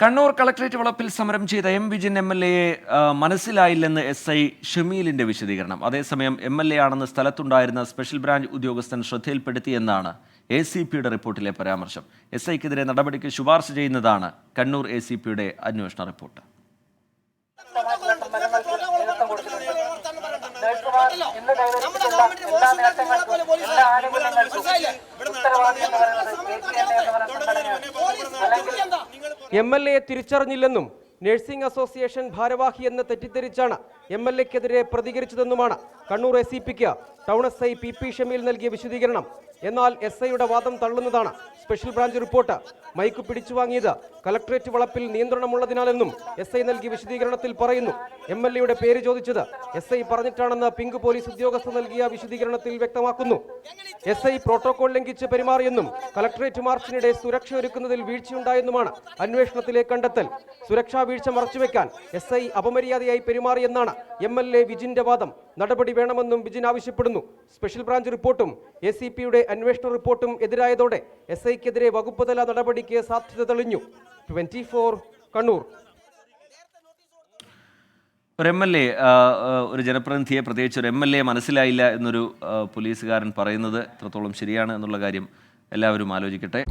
Kannur collectorate വളപ്പിൽ സമരം ചെയ്ത എം വിജിൻ എംഎൽഎയെ മനസ്സിലായില്ലെന്ന് എസ്ഐ ഷമീലിന്റെ വിശദീകരണം. അതേസമയം എംഎൽഎ ആണെന്ന് സ്ഥലത്തുണ്ടായിരുന്ന സ്പെഷ്യൽ ബ്രാഞ്ച് ഉദ്യോഗസ്ഥൻ ശ്രദ്ധയിൽപ്പെടുത്തിയെന്നാണ് എസിപിയുടെ റിപ്പോർട്ടിലെ പരാമർശം. എസ്ഐക്കെതിരെ നടപടിക്ക് ശുപാർശ ചെയ്യുന്നതാണ് കണ്ണൂർ എസിപിയുടെ അന്വേഷണ റിപ്പോർട്ട്. എംഎൽഎയെ തിരിച്ചറിഞ്ഞില്ലെന്നും നഴ്സിംഗ് അസോസിയേഷൻ ഭാരവാഹിയെന്ന് തെറ്റിദ്ധരിച്ചാണ് എംഎൽഎക്കെതിരെ പ്രതികരിച്ചതെന്നുമാണ് കണ്ണൂർ എസിപിക്ക് ടൗൺ എസ്ഐ പി ഷമീൽ നൽകിയ വിശദീകരണം. എന്നാൽ എസ്ഐയുടെ വാദം തള്ളുന്നതാണ് സ്പെഷ്യൽ ബ്രാഞ്ച് റിപ്പോർട്ട്. മൈക്ക് പിടിച്ചുവാങ്ങിയത് കളക്ടറേറ്റ് വളപ്പിൽ നിയന്ത്രണമുള്ളതിനാലെന്നും എസ്ഐ നൽകിയ വിശദീകരണത്തിൽ പറയുന്നു. എംഎൽഎയുടെ പേര് ചോദിച്ചത് എസ്ഐ പറഞ്ഞിട്ടാണെന്ന് പിങ്ക് പോലീസ് ഉദ്യോഗസ്ഥർ നൽകിയ വിശദീകരണത്തിൽ വ്യക്തമാക്കുന്നു. എസ്ഐ പ്രോട്ടോകോൾ ലംഘിച്ച് പെരുമാറിയെന്നും കളക്ടറേറ്റ് മാർച്ചിനിടെ സുരക്ഷ ഒരുക്കുന്നതിൽ വീഴ്ചയുണ്ടായെന്നുമാണ് അന്വേഷണത്തിലെ കണ്ടെത്തൽ. സുരക്ഷാ വീഴ്ച മറച്ചുവെക്കാൻ എസ്ഐ അപമര്യാദയായി പെരുമാറിയെന്നാണ് എംഎൽഎ വിജിന്റെ വാദം. നടപടി വേണമെന്നും വിജിൻ ആവശ്യപ്പെടുന്നു. സ്പെഷ്യൽ ബ്രാഞ്ച് റിപ്പോർട്ടും എസിപിയുടെ അന്വേഷണ റിപ്പോർട്ടും എതിരായതോടെ എസ്ഐക്കെതിരെ വകുപ്പ് തല നടപടിക്ക് സാധ്യത തെളിഞ്ഞു. 24 കണ്ണൂർ. ഒരു എംഎൽഎ, ഒരു ജനപ്രതിനിധിയെ, പ്രത്യേകിച്ച് ഒരു എംഎൽഎ മനസ്സിലായില്ല എന്നൊരു പോലീസുകാരൻ പറയുന്നത് എത്രത്തോളം ശരിയാണ് എന്നുള്ള കാര്യം എല്ലാവരും ആലോചിക്കട്ടെ.